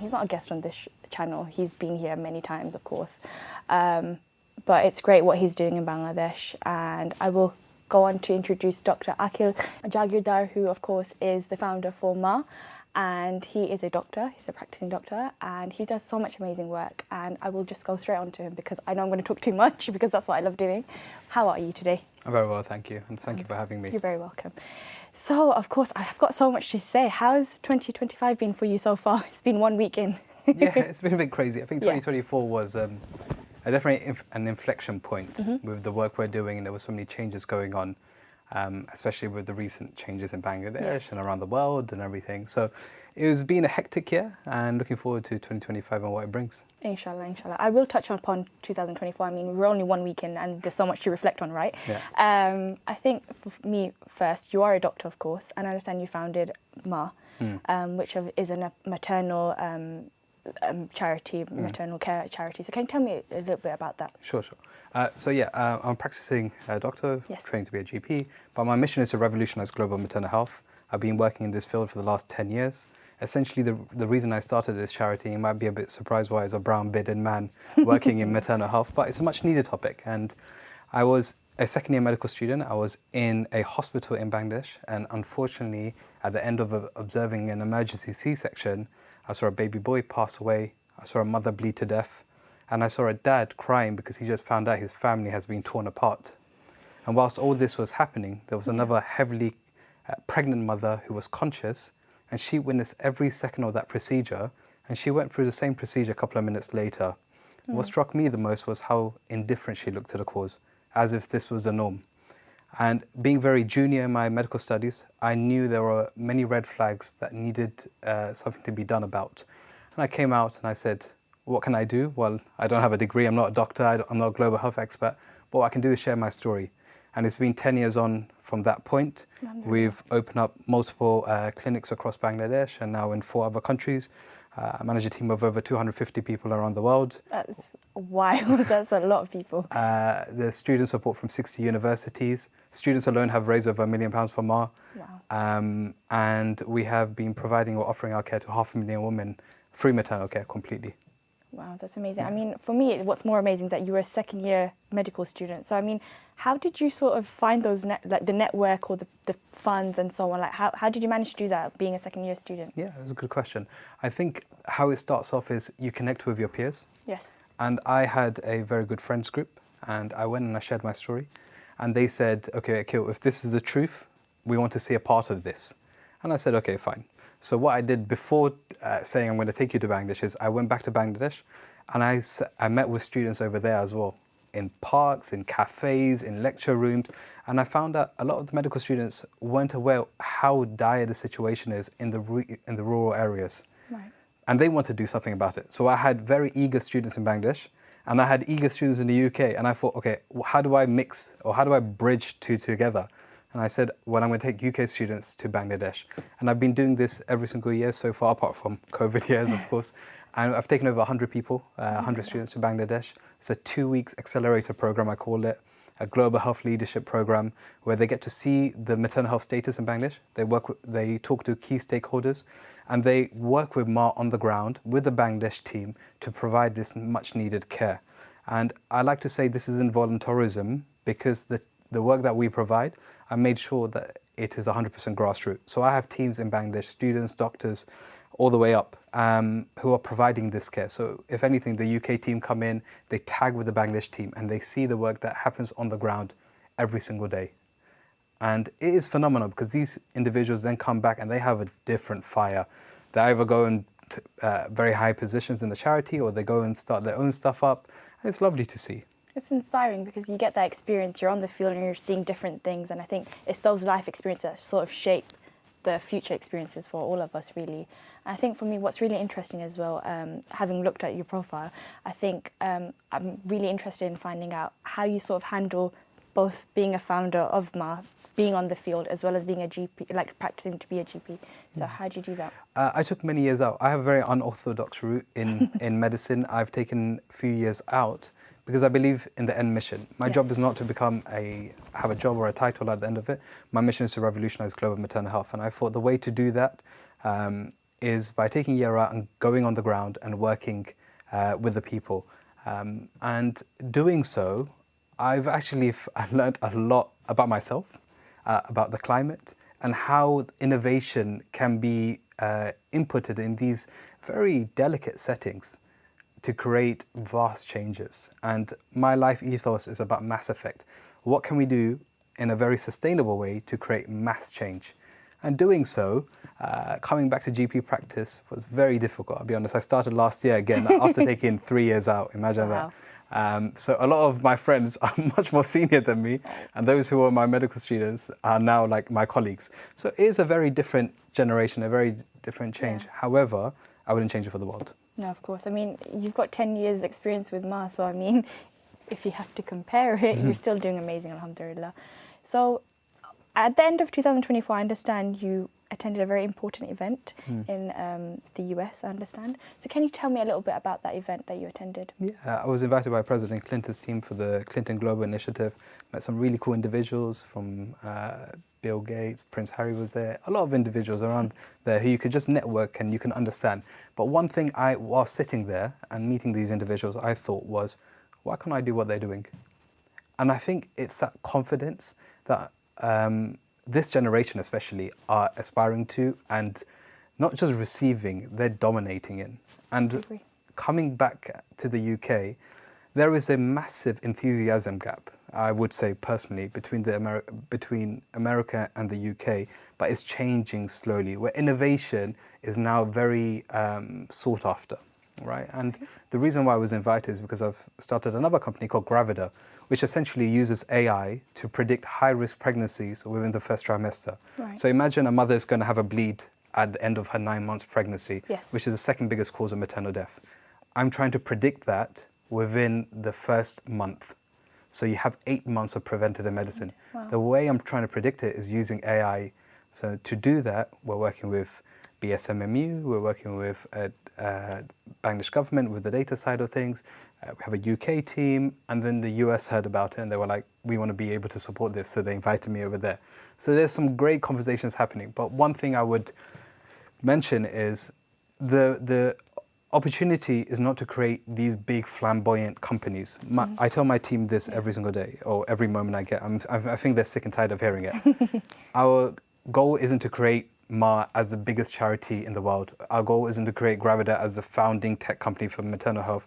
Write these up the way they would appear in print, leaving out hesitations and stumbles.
he's not a guest on this channel. He's been here many times, of course. But it's great what he's doing in Bangladesh. And I will go on to introduce Dr. Aqil Jaigirdar, who, of course, is the founder for Ma. And he is a doctor, he's a practicing doctor, and he does so much amazing work. And I will just go straight on to him because I know I'm going to talk too much because that's what I love doing. How are you today? I'm very well, thank you. And thank you for having me. You're very welcome. So, of course, I've got so much to say. How's 2025 been for you so far? It's been 1 week in. Yeah, it's been a bit crazy. I think 2024 was definitely an inflection point with the work we're doing, and there were so many changes going on. Especially with the recent changes in Bangladesh and around the world and everything. So it has been a hectic year and looking forward to 2025 and what it brings. Inshallah, inshallah. I will touch upon 2024. I mean, we're only 1 week in and there's so much to reflect on, right? Yeah. I think for me first, you are a doctor, of course, and I understand you founded Ma, which is a maternal charity, maternal care charity. So can you tell me a little bit about that? Sure. I'm a practicing doctor, Yes. trained to be a GP, but my mission is to revolutionize global maternal health. I've been working in this field for the last 10 years. Essentially, the reason I started this charity, you might be a bit surprised why, as a brown-bearded man working in maternal health, but it's a much-needed topic. And I was a second-year medical student. I was in a hospital in Bangladesh, and unfortunately, at the end of observing an emergency C-section, I saw a baby boy pass away. I saw a mother bleed to death. And I saw a dad crying because he just found out his family has been torn apart. And whilst all this was happening, there was another heavily pregnant mother who was conscious, and she witnessed every second of that procedure, and she went through the same procedure a couple of minutes later. What struck me the most was how indifferent she looked to the cause, as if this was the norm. And being very junior in my medical studies, I knew there were many red flags that needed something to be done about. And I came out and I said, what can I do? Well, I don't have a degree, I'm not a doctor, I'm not a global health expert, but what I can do is share my story. And it's been 10 years on from that point. We've opened up multiple clinics across Bangladesh and now in 4 other countries. I manage a team of over 250 people around the world. That's wild, that's a lot of people. The student support from 60 universities. Students alone have raised over £1 million for Ma. Wow. And we have been providing or offering our care to 500,000 women, free maternal care completely. Wow, that's amazing. I mean, for me, what's more amazing is that you were a second-year medical student. So, I mean, how did you sort of find those, the network or the funds and so on? Like, how did you manage to do that, being a second-year student? Yeah, that's a good question. I think how it starts off is you connect with your peers. Yes. And I had a very good friends group, and I went and I shared my story. And they said, okay, Aqil, if this is the truth, we want to see a part of this. And I said, okay, fine. So what I did before saying I'm going to take you to Bangladesh is I went back to Bangladesh and I met with students over there as well, in parks, in cafes, in lecture rooms. And I found out a lot of the medical students weren't aware how dire the situation is in the rural areas. Right. And they want to do something about it. So I had very eager students in Bangladesh and I had eager students in the UK. And I thought, okay, how do I mix or how do I bridge two together? And I said, well, I'm going to take UK students to Bangladesh. And I've been doing this every single year so far, apart from COVID years, of course. And I've taken over 100 people, 100 students to Bangladesh. It's a 2 weeks accelerator program, I call it, a global health leadership program, where they get to see the maternal health status in Bangladesh. They talk to key stakeholders, and they work with Ma on the ground with the Bangladesh team to provide this much needed care. And I like to say this isn't voluntarism because the work that we provide, I made sure that it is 100% grassroots. So I have teams in Bangladesh, students, doctors, all the way up, who are providing this care. So if anything, the UK team come in, they tag with the Bangladesh team, and they see the work that happens on the ground every single day. And it is phenomenal because these individuals then come back and they have a different fire. They either go in very high positions in the charity or they go and start their own stuff up. And it's lovely to see. It's inspiring because you get that experience, you're on the field and you're seeing different things. And I think it's those life experiences that sort of shape the future experiences for all of us, really. And I think for me, what's really interesting as well, having looked at your profile, I think I'm really interested in finding out how you sort of handle both being a founder of Ma, being on the field, as well as being a GP, like practicing to be a GP. So how do you do that? I took many years out. I have a very unorthodox route in medicine. I've taken a few years out because I believe in the end mission. My job is not to have a job or a title at the end of it. My mission is to revolutionize global maternal health. And I thought the way to do that is by taking a year out and going on the ground and working with the people. And doing so, I've actually learned a lot about myself, about the climate, and how innovation can be inputted in these very delicate settings to create vast changes. And my life ethos is about mass effect. What can we do in a very sustainable way to create mass change? And doing so, coming back to GP practice was very difficult, I'll be honest. I started last year again after taking 3 years out, imagine Wow. that. So a lot of my friends are much more senior than me, and those who were my medical students are now like my colleagues. So it is a very different generation, a very different change. Yeah. However, I wouldn't change it for the world. No, of course. I mean, you've got 10 years experience with Ma, so I mean, if you have to compare it, you're still doing amazing, alhamdulillah. So at the end of 2024, I understand you attended a very important event in the US, I understand. So can you tell me a little bit about that event that you attended? Yeah, I was invited by President Clinton's team for the Clinton Global Initiative. Met some really cool individuals from Bill Gates, Prince Harry was there, a lot of individuals around there who you could just network and you can understand. But one thing while sitting there and meeting these individuals, I thought was, why can't I do what they're doing? And I think it's that confidence that this generation especially are aspiring to, and not just receiving, they're dominating in. And coming back to the UK, there is a massive enthusiasm gap, I would say personally, between America and the UK, but it's changing slowly, where innovation is now very sought after, right? And the reason why I was invited is because I've started another company called Gravida, which essentially uses AI to predict high-risk pregnancies within the first trimester. Right. So imagine a mother is going to have a bleed at the end of her 9 months pregnancy, Yes. which is the second biggest cause of maternal death. I'm trying to predict that within the first month. So you have 8 months of preventative medicine. Wow. The way I'm trying to predict it is using AI. So to do that, we're working with BSMMU, we're working with Bangladesh government with the data side of things. We have a UK team, and then the US heard about it and they were like, we want to be able to support this. So they invited me over there. So there's some great conversations happening. But one thing I would mention is the opportunity is not to create these big flamboyant companies. I tell my team this every single day, or every moment I get. I think they're sick and tired of hearing it. Our goal isn't to create Ma as the biggest charity in the world. Our goal isn't to create Gravida as the founding tech company for maternal health.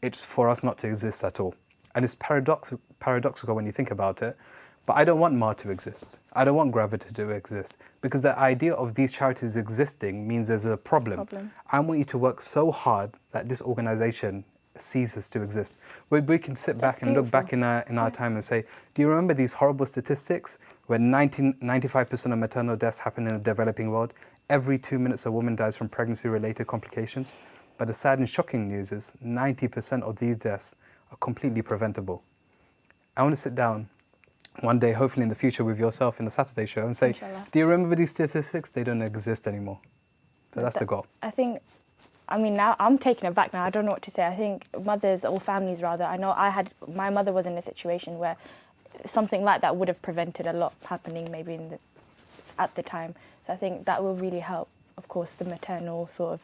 It's for us not to exist at all. And it's paradoxical when you think about it, but I don't want Ma to exist. I don't want Gravida to exist, because the idea of these charities existing means there's a problem. I want you to work so hard that this organization ceases to exist. We can sit back and look back in our time and say, do you remember these horrible statistics where 95% of maternal deaths happen in the developing world? Every 2 minutes a woman dies from pregnancy-related complications. But the sad and shocking news is 90% of these deaths are completely preventable. I want to sit down one day, hopefully in the future, with yourself in the Saturday show and say, Inshallah. do you remember these statistics? They don't exist anymore. But that's the goal. I mean, now I'm taken aback now. I don't know what to say. I think mothers, or families rather, I know my mother was in a situation where something like that would have prevented a lot happening maybe at the time. So I think that will really help, of course, the maternal sort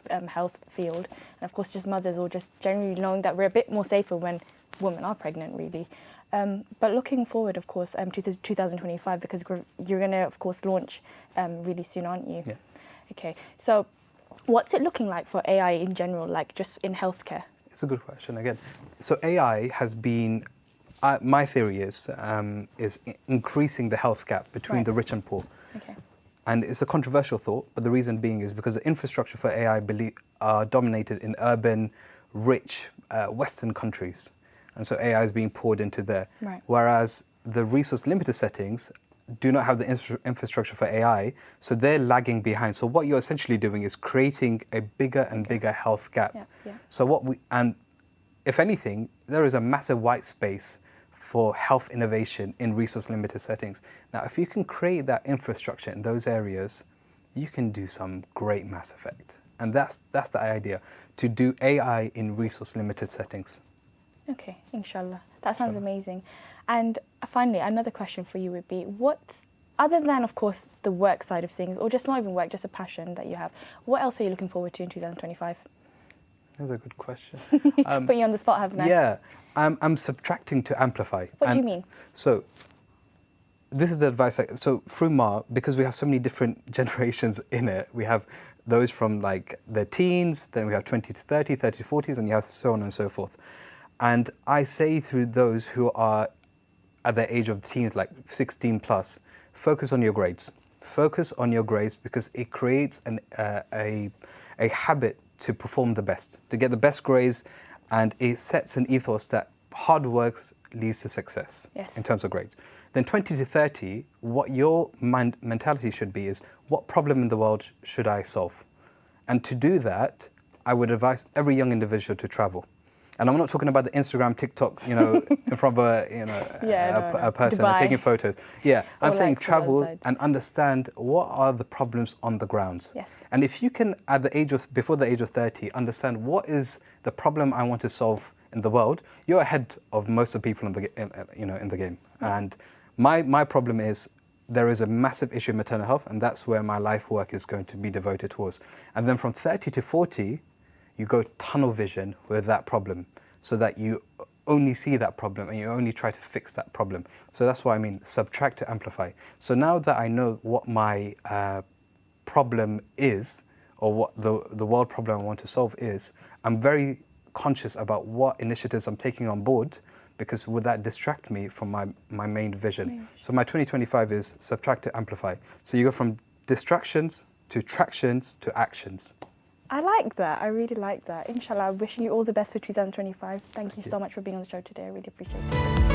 of health field. And of course, just mothers, or just generally knowing that we're a bit more safer when women are pregnant, really. But looking forward, of course, to 2025, because you're going to, of course, launch really soon, aren't you? Yeah. Okay. So what's it looking like for AI in general, like just in healthcare? It's a good question again. So AI has been, my theory is increasing the health gap between the rich and poor. Okay. And it's a controversial thought, but the reason being is because the infrastructure for AI are dominated in urban, rich Western countries. And so AI is being poured into there. Right. Whereas the resource limited settings do not have the infrastructure for AI, so they're lagging behind. So what you're essentially doing is creating a bigger and bigger health gap. Yeah. So and if anything, there is a massive white space for health innovation in resource limited settings. Now, if you can create that infrastructure in those areas, you can do some great mass effect. And that's the idea, to do AI in resource limited settings. Okay, inshallah. That sounds amazing. And finally, another question for you would be, what's Other than, of course, the work side of things, or just not even work, just a passion that you have, what else are you looking forward to in 2025? That's a good question. Putting you on the spot, haven't I? Yeah, I'm subtracting to amplify. What do you mean? So this is the advice. So through MAR, because we have so many different generations in it, we have those from like the teens, then we have 20 to 30, 30 to 40s, and you have so on and so forth. And I say through those who are at the age of teens, like 16 plus, focus on your grades. Focus on your grades because it creates a habit to perform the best, to get the best grades, and it sets an ethos that hard work leads to success in terms of grades. Then 20 to 30, what your mentality should be is, what problem in the world should I solve? And to do that, I would advise every young individual to travel. And I'm not talking about the Instagram, TikTok, in front of a person and taking photos. Yeah, I'm saying travel and understand what are the problems on the ground. Yes. And if you can, before the age of 30, understand what is the problem I want to solve in the world, you're ahead of most of the people in the game. Yeah. And my problem is there is a massive issue in maternal health, and that's where my life work is going to be devoted towards. And then from 30 to 40, you go tunnel vision with that problem so that you only see that problem and you only try to fix that problem. So that's what I mean, subtract to amplify. So now that I know what my problem is, or what the world problem I want to solve is, I'm very conscious about what initiatives I'm taking on board, because would that distract me from my main vision? So my 2025 is subtract to amplify. So you go from distractions to tractions to actions. I like that. I really like that. Inshallah, wishing you all the best for 2025. Thank you so much for being on the show today. I really appreciate it.